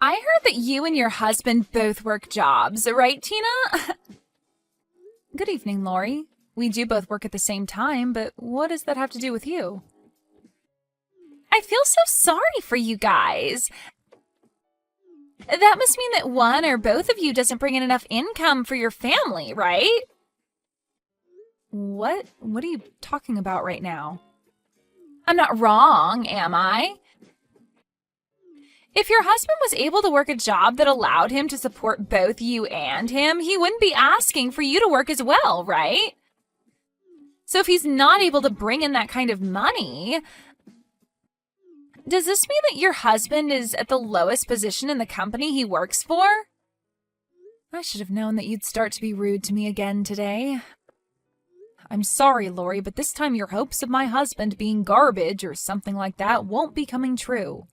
I heard that you and your husband both work jobs, right, Tina? Good evening, Lori. We do both work at the same time, but what does that have to do with you? I feel so sorry for you guys. That must mean that one or both of you doesn't bring in enough income for your family, right? What are you talking about right now? I'm not wrong, am I? If your husband was able to work a job that allowed him to support both you and him, he wouldn't be asking for you to work as well, right? So if he's not able to bring in that kind of money, does this mean that your husband is at the lowest position in the company he works for? I should have known that you'd start to be rude to me again today. I'm sorry, Lori, but this time your hopes of my husband being garbage or something like that won't be coming true.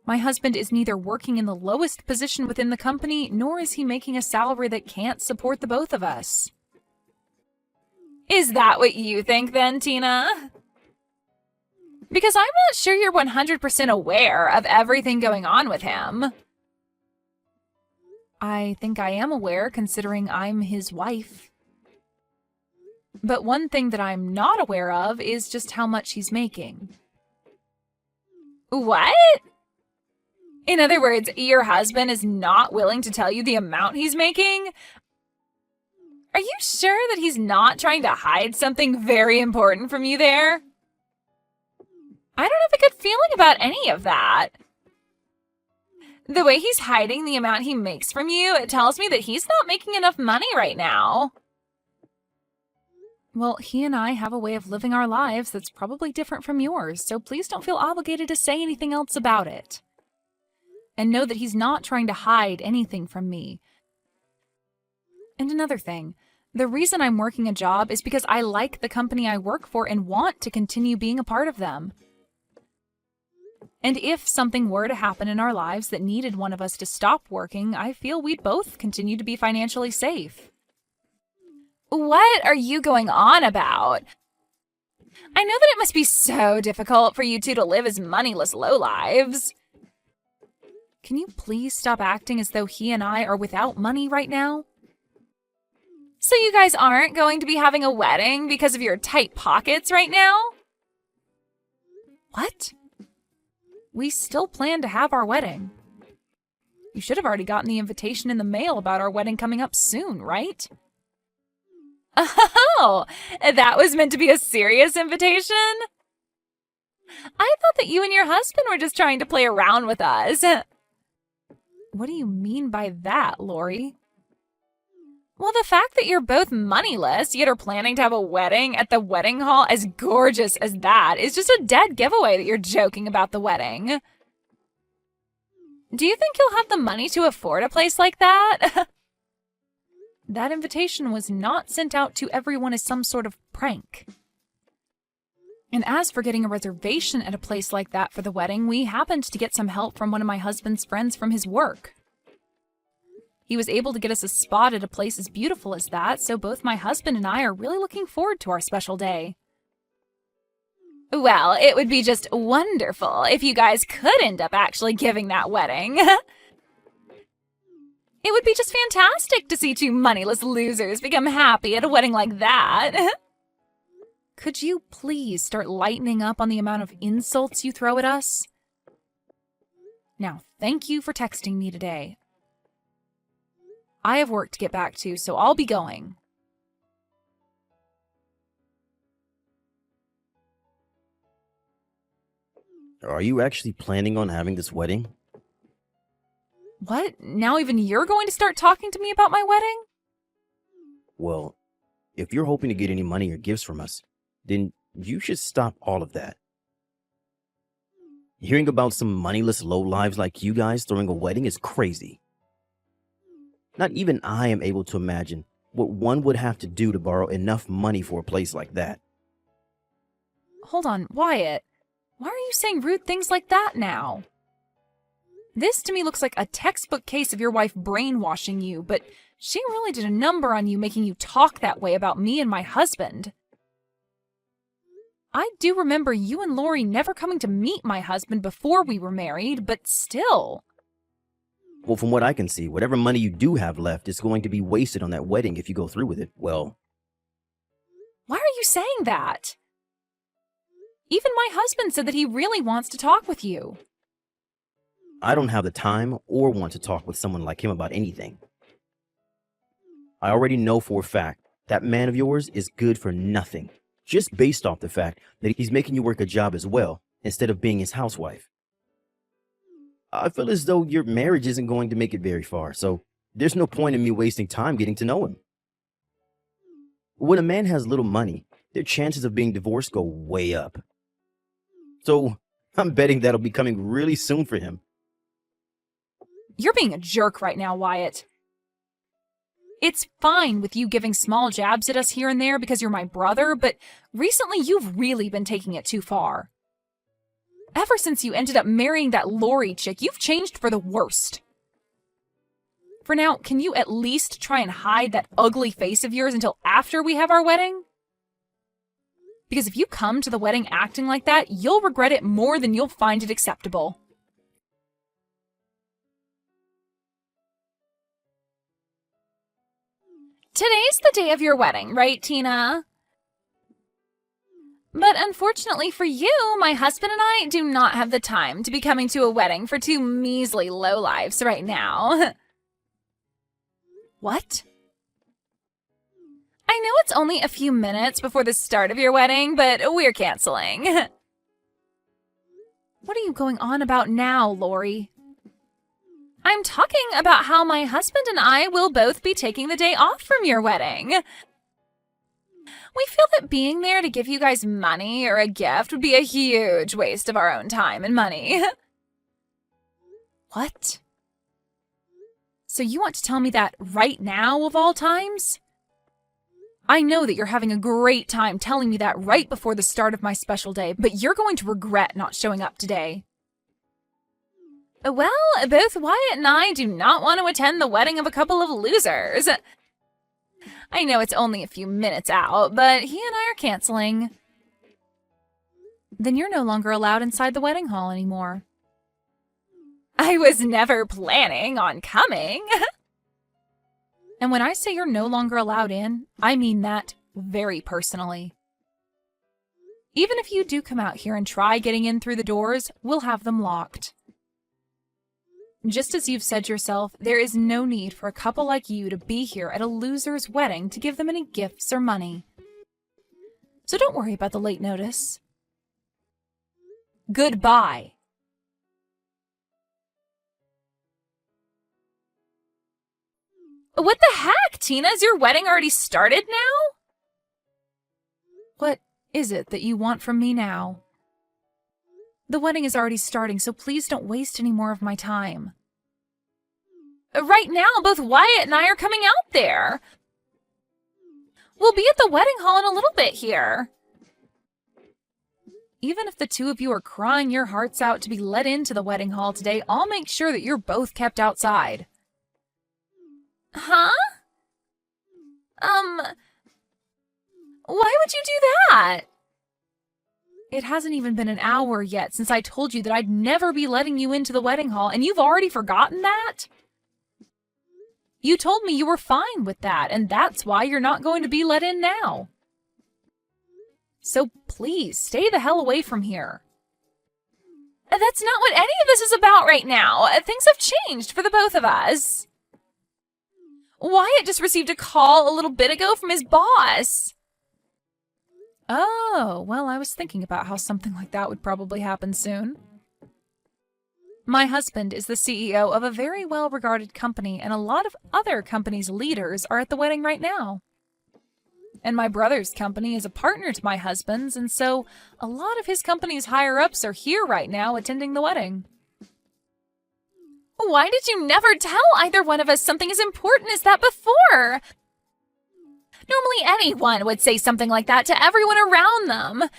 My husband is neither working in the lowest position within the company, nor is he making a salary that can't support the both of us. Is that what you think then, Tina? Because I'm not sure you're 100% aware of everything going on with him. I think I am aware, considering I'm his wife. But one thing that I'm not aware of is just how much he's making. What? In other words, your husband is not willing to tell you the amount he's making? Are you sure that he's not trying to hide something very important from you there? I don't have a good feeling about any of that. The way he's hiding the amount he makes from you, it tells me that he's not making enough money right now. Well, he and I have a way of living our lives that's probably different from yours, so please don't feel obligated to say anything else about it. And know that he's not trying to hide anything from me. And another thing, the reason I'm working a job is because I like the company I work for and want to continue being a part of them. And if something were to happen in our lives that needed one of us to stop working, I feel we'd both continue to be financially safe. What are you going on about? I know that it must be so difficult for you two to live as moneyless lowlives. Can you please stop acting as though he and I are without money right now? So you guys aren't going to be having a wedding because of your tight pockets right now? What? We still plan to have our wedding. You should have already gotten the invitation in the mail about our wedding coming up soon, right? Oh, that was meant to be a serious invitation? I thought that you and your husband were just trying to play around with us. What do you mean by that, Lori? Well, the fact that you're both moneyless, yet are planning to have a wedding at the wedding hall as gorgeous as that is just a dead giveaway that you're joking about the wedding. Do you think you'll have the money to afford a place like that? That invitation was not sent out to everyone as some sort of prank. And as for getting a reservation at a place like that for the wedding, we happened to get some help from one of my husband's friends from his work. He was able to get us a spot at a place as beautiful as that, so both my husband and I are really looking forward to our special day. Well, it would be just wonderful if you guys could end up actually giving that wedding. It would be just fantastic to see two moneyless losers become happy at a wedding like that. Could you please start lightening up on the amount of insults you throw at us? Now, thank you for texting me today. I have work to get back to, so I'll be going. Are you actually planning on having this wedding? What? Now even you're going to start talking to me about my wedding? Well, if you're hoping to get any money or gifts from us, then you should stop all of that. Hearing about some moneyless lowlives like you guys throwing a wedding is crazy. Not even I am able to imagine what one would have to do to borrow enough money for a place like that. Hold on, Wyatt. Why are you saying rude things like that now? This to me looks like a textbook case of your wife brainwashing you, but she really did a number on you making you talk that way about me and my husband. I do remember you and Lori never coming to meet my husband before we were married, but still. Well, from what I can see, whatever money you do have left is going to be wasted on that wedding if you go through with it. Well, Why are you saying that? Even my husband said that he really wants to talk with you. I don't have the time or want to talk with someone like him about anything. I already know for a fact that man of yours is good for nothing, just based off the fact that he's making you work a job as well, instead of being his housewife. I feel as though your marriage isn't going to make it very far, so there's no point in me wasting time getting to know him. When a man has little money, their chances of being divorced go way up. So I'm betting that'll be coming really soon for him. You're being a jerk right now, Wyatt. It's fine with you giving small jabs at us here and there because you're my brother, but recently you've really been taking it too far. Ever since you ended up marrying that Lori chick, you've changed for the worst. For now, can you at least try and hide that ugly face of yours until after we have our wedding? Because if you come to the wedding acting like that, you'll regret it more than you'll find it acceptable. Today's the day of your wedding, right, Tina? But unfortunately for you, my husband and I do not have the time to be coming to a wedding for two measly lowlifes right now. What? I know it's only a few minutes before the start of your wedding, but we're canceling. What are you going on about now, Lori? I'm talking about how my husband and I will both be taking the day off from your wedding. We feel that being there to give you guys money or a gift would be a huge waste of our own time and money. What? So you want to tell me that right now of all times? I know that you're having a great time telling me that right before the start of my special day, but you're going to regret not showing up today. Well, both Wyatt and I do not want to attend the wedding of a couple of losers. I know it's only a few minutes out, but he and I are canceling. Then you're no longer allowed inside the wedding hall anymore. I was never planning on coming. And when I say you're no longer allowed in, I mean that very personally. Even if you do come out here and try getting in through the doors, we'll have them locked. Just as you've said yourself, there is no need for a couple like you to be here at a loser's wedding to give them any gifts or money. So don't worry about the late notice. Goodbye. What the heck, Tina? Is your wedding already started now? What is it that you want from me now? The wedding is already starting, so please don't waste any more of my time. Right now, both Wyatt and I are coming out there. We'll be at the wedding hall in a little bit here. Even if the two of you are crying your hearts out to be let into the wedding hall today, I'll make sure that you're both kept outside. Huh? Why would you do that? It hasn't even been an hour yet since I told you that I'd never be letting you into the wedding hall, and you've already forgotten that? You told me you were fine with that, and that's why you're not going to be let in now. So please, stay the hell away from here. That's not what any of this is about right now. Things have changed for the both of us. Wyatt just received a call a little bit ago from his boss. Oh, well, I was thinking about how something like that would probably happen soon. My husband is the CEO of a very well-regarded company, and a lot of other companies' leaders are at the wedding right now. And my brother's company is a partner to my husband's, and so a lot of his company's higher-ups are here right now attending the wedding. Why did you never tell either one of us something as important as that before? Normally anyone would say something like that to everyone around them.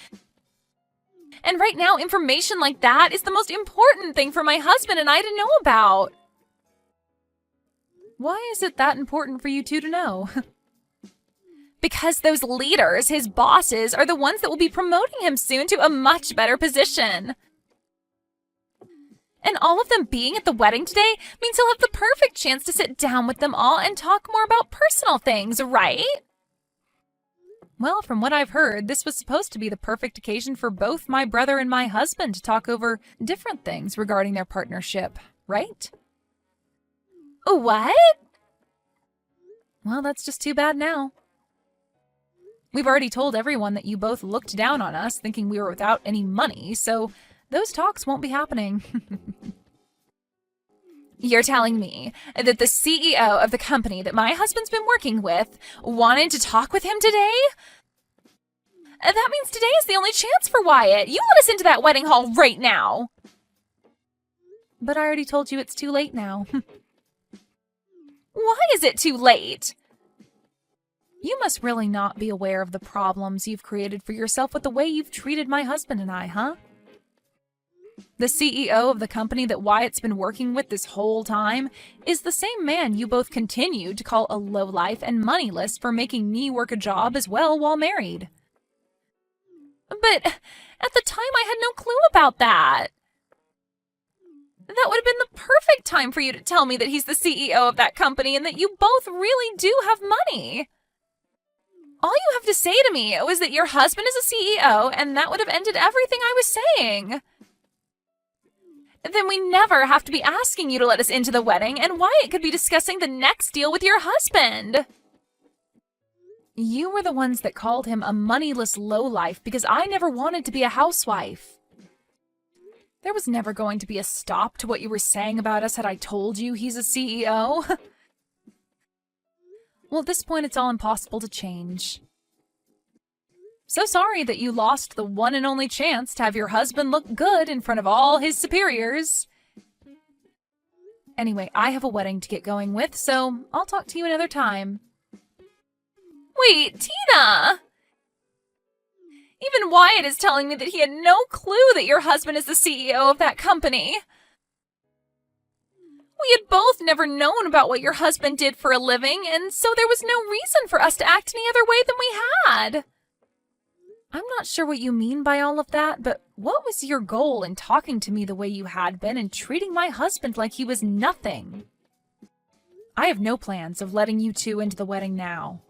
And right now, information like that is the most important thing for my husband and I to know about. Why is it that important for you two to know? Because those leaders, his bosses, are the ones that will be promoting him soon to a much better position. And all of them being at the wedding today means he'll have the perfect chance to sit down with them all and talk more about personal things, right? Well, from what I've heard, this was supposed to be the perfect occasion for both my brother and my husband to talk over different things regarding their partnership, right? What? Well, that's just too bad now. We've already told everyone that you both looked down on us, thinking we were without any money, so those talks won't be happening. You're telling me that the CEO of the company that my husband's been working with wanted to talk with him today? That means today is the only chance for Wyatt. You let us into that wedding hall right now. But I already told you it's too late now. Why is it too late? You must really not be aware of the problems you've created for yourself with the way you've treated my husband and I, huh? The CEO of the company that Wyatt's been working with this whole time is the same man you both continued to call a lowlife and moneyless for making me work a job as well while married. But at the time I had no clue about that. That would have been the perfect time for you to tell me that he's the CEO of that company and that you both really do have money. All you have to say to me was that your husband is a CEO, and that would have ended everything I was saying. Then we never have to be asking you to let us into the wedding, and Wyatt could be discussing the next deal with your husband. You were the ones that called him a moneyless lowlife because I never wanted to be a housewife. There was never going to be a stop to what you were saying about us had I told you he's a CEO. Well, at this point, it's all impossible to change. So sorry that you lost the one and only chance to have your husband look good in front of all his superiors. Anyway, I have a wedding to get going with, so I'll talk to you another time. Wait, Tina! Even Wyatt is telling me that he had no clue that your husband is the CEO of that company. We had both never known about what your husband did for a living, and so there was no reason for us to act any other way than we had. I'm not sure what you mean by all of that, but what was your goal in talking to me the way you had been and treating my husband like he was nothing? I have no plans of letting you two into the wedding now.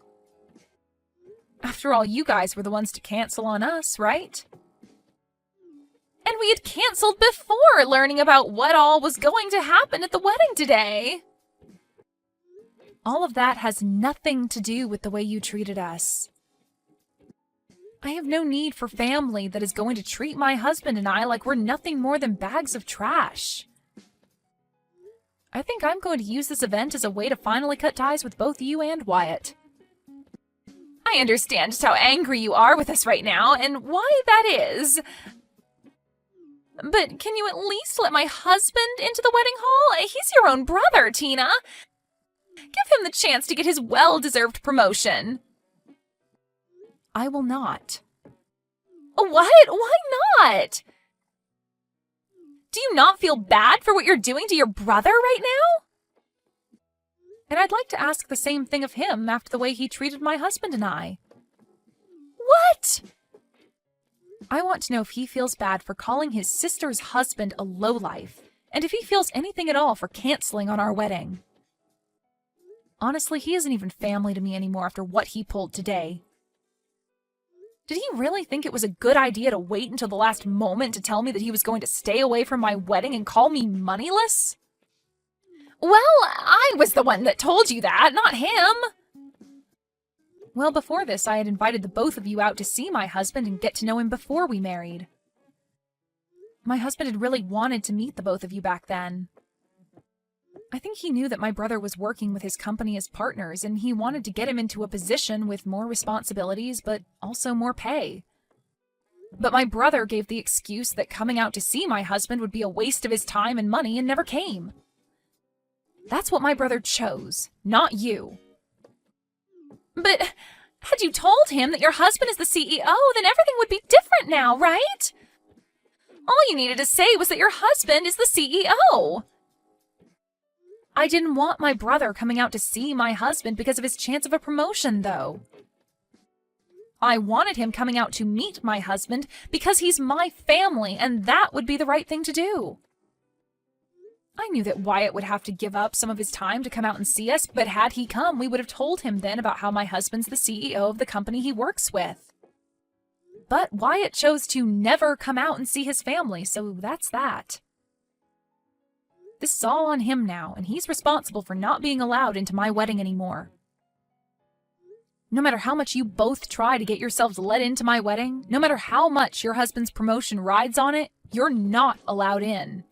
After all, you guys were the ones to cancel on us, right? And we had canceled before learning about what all was going to happen at the wedding today. All of that has nothing to do with the way you treated us. I have no need for family that is going to treat my husband and I like we're nothing more than bags of trash. I think I'm going to use this event as a way to finally cut ties with both you and Wyatt. I understand just how angry you are with us right now and why that is. But can you at least let my husband into the wedding hall? He's your own brother, Tina. Give him the chance to get his well-deserved promotion. I will not. What? Why not? Do you not feel bad for what you're doing to your brother right now? And I'd like to ask the same thing of him after the way he treated my husband and I. What? I want to know if he feels bad for calling his sister's husband a lowlife, and if he feels anything at all for canceling on our wedding. Honestly, he isn't even family to me anymore after what he pulled today. Did he really think it was a good idea to wait until the last moment to tell me that he was going to stay away from my wedding and call me moneyless? Well, I was the one that told you that, not him. Well, before this, I had invited the both of you out to see my husband and get to know him before we married. My husband had really wanted to meet the both of you back then. I think he knew that my brother was working with his company as partners, and he wanted to get him into a position with more responsibilities, but also more pay. But my brother gave the excuse that coming out to see my husband would be a waste of his time and money and never came. That's what my brother chose, not you. But had you told him that your husband is the CEO, then everything would be different now, right? All you needed to say was that your husband is the CEO. I didn't want my brother coming out to see my husband because of his chance of a promotion, though. I wanted him coming out to meet my husband because he's my family, and that would be the right thing to do. I knew that Wyatt would have to give up some of his time to come out and see us, but had he come, we would have told him then about how my husband's the CEO of the company he works with. But Wyatt chose to never come out and see his family, so that's that. This is all on him now, and he's responsible for not being allowed into my wedding anymore. No matter how much you both try to get yourselves let into my wedding, no matter how much your husband's promotion rides on it, you're not allowed in.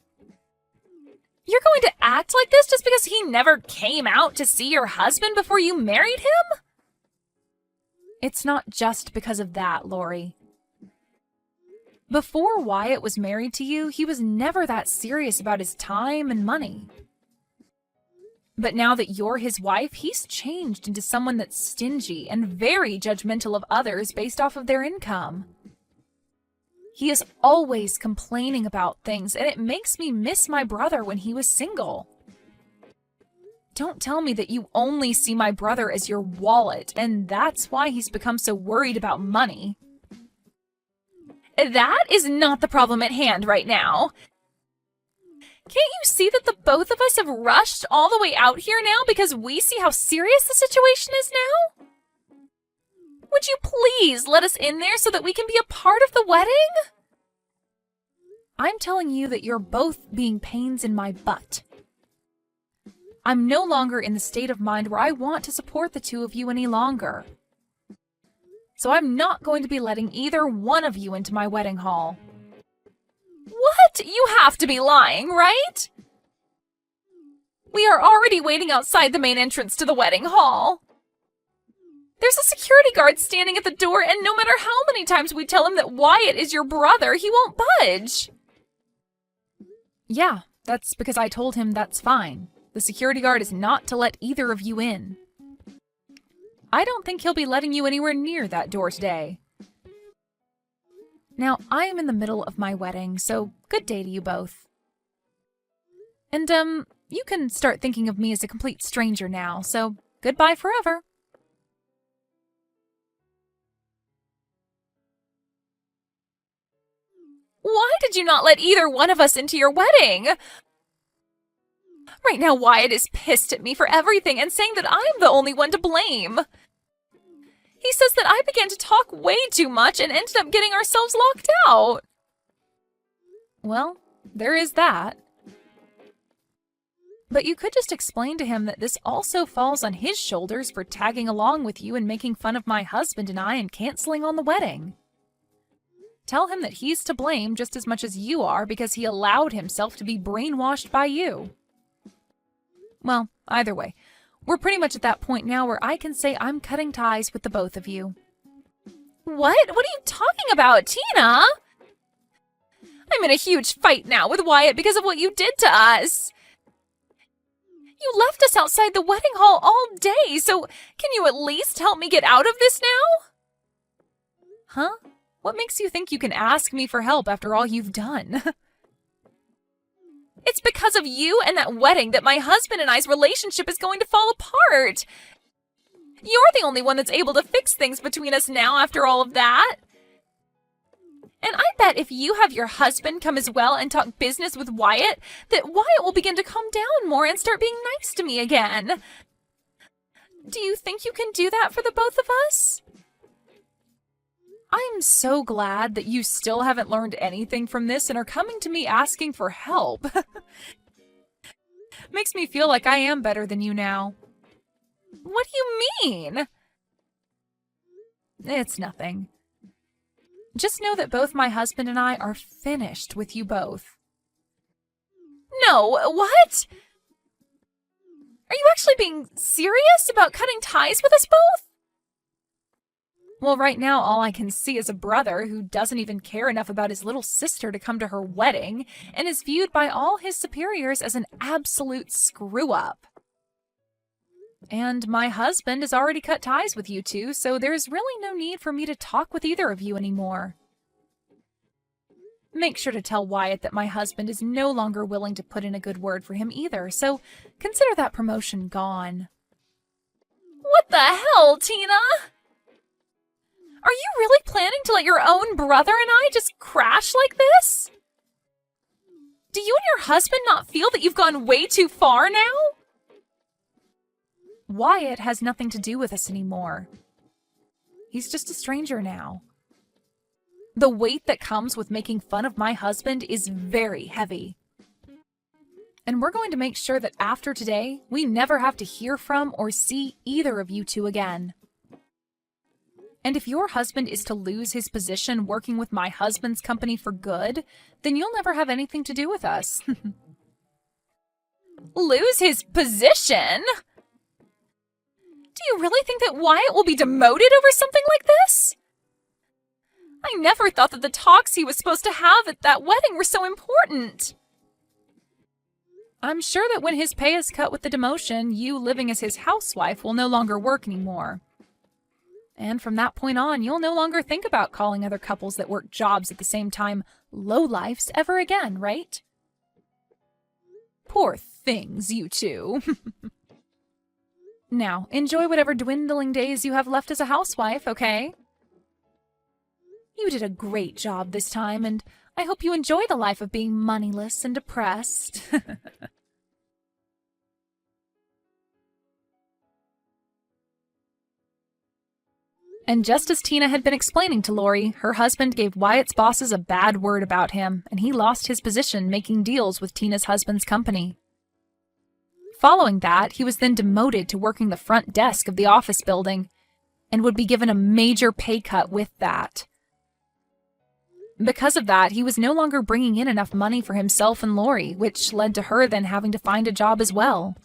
You're going to act like this just because he never came out to see your husband before you married him? It's not just because of that, Lori. Before Wyatt was married to you, he was never that serious about his time and money. But now that you're his wife, he's changed into someone that's stingy and very judgmental of others based off of their income. He is always complaining about things, and it makes me miss my brother when he was single. Don't tell me that you only see my brother as your wallet, and that's why he's become so worried about money. That is not the problem at hand right now. Can't you see that the both of us have rushed all the way out here now because we see how serious the situation is now? Would you please let us in there so that we can be a part of the wedding? I'm telling you that you're both being pains in my butt. I'm no longer in the state of mind where I want to support the two of you any longer. So I'm not going to be letting either one of you into my wedding hall. What? You have to be lying, right? We are already waiting outside the main entrance to the wedding hall. There's a security guard standing at the door, and no matter how many times we tell him that Wyatt is your brother, he won't budge. Yeah, that's because I told him that's fine. The security guard is not to let either of you in. I don't think he'll be letting you anywhere near that door today. Now, I am in the middle of my wedding, so good day to you both. And, you can start thinking of me as a complete stranger now, so goodbye forever. Why did you not let either one of us into your wedding? Right now, Wyatt is pissed at me for everything and saying that I'm the only one to blame. He says that I began to talk way too much and ended up getting ourselves locked out. Well, there is that. But you could just explain to him that this also falls on his shoulders for tagging along with you and making fun of my husband and I and canceling on the wedding. Tell him that he's to blame just as much as you are because he allowed himself to be brainwashed by you. Well, either way, we're pretty much at that point now where I can say I'm cutting ties with the both of you. What? What are you talking about, Tina? I'm in a huge fight now with Wyatt because of what you did to us. You left us outside the wedding hall all day, so can you at least help me get out of this now? Huh? What makes you think you can ask me for help after all you've done? It's because of you and that wedding that my husband and I's relationship is going to fall apart. You're the only one that's able to fix things between us now after all of that. And I bet if you have your husband come as well and talk business with Wyatt, that Wyatt will begin to calm down more and start being nice to me again. Do you think you can do that for the both of us? I'm so glad that you still haven't learned anything from this and are coming to me asking for help. Makes me feel like I am better than you now. What do you mean? It's nothing. Just know that both my husband and I are finished with you both. No, what? Are you actually being serious about cutting ties with us both? Well, right now, all I can see is a brother who doesn't even care enough about his little sister to come to her wedding and is viewed by all his superiors as an absolute screw-up. And my husband has already cut ties with you two, so there's really no need for me to talk with either of you anymore. Make sure to tell Wyatt that my husband is no longer willing to put in a good word for him either, so consider that promotion gone. What the hell, Tina? Are you really planning to let your own brother and I just crash like this? Do you and your husband not feel that you've gone way too far now? Wyatt has nothing to do with us anymore. He's just a stranger now. The weight that comes with making fun of my husband is very heavy. And we're going to make sure that after today, we never have to hear from or see either of you two again. And if your husband is to lose his position working with my husband's company for good, then you'll never have anything to do with us. Lose his position? Do you really think that Wyatt will be demoted over something like this? I never thought that the talks he was supposed to have at that wedding were so important. I'm sure that when his pay is cut with the demotion, you living as his housewife will no longer work anymore. And from that point on, you'll no longer think about calling other couples that work jobs at the same time lowlifes ever again, right? Poor things, you two. Now, enjoy whatever dwindling days you have left as a housewife, okay? You did a great job this time, and I hope you enjoy the life of being moneyless and depressed. And just as Tina had been explaining to Lori, her husband gave Wyatt's bosses a bad word about him, and he lost his position making deals with Tina's husband's company. Following that, he was then demoted to working the front desk of the office building, and would be given a major pay cut with that. Because of that, he was no longer bringing in enough money for himself and Lori, which led to her then having to find a job as well.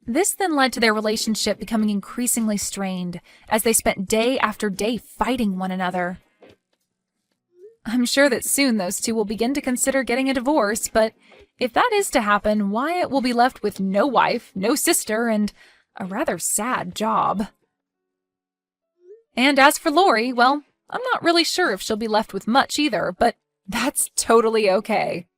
This then led to their relationship becoming increasingly strained, as they spent day after day fighting one another. I'm sure that soon those two will begin to consider getting a divorce, but if that is to happen, Wyatt will be left with no wife, no sister, and a rather sad job. And as for Lori, well, I'm not really sure if she'll be left with much either, but that's totally okay.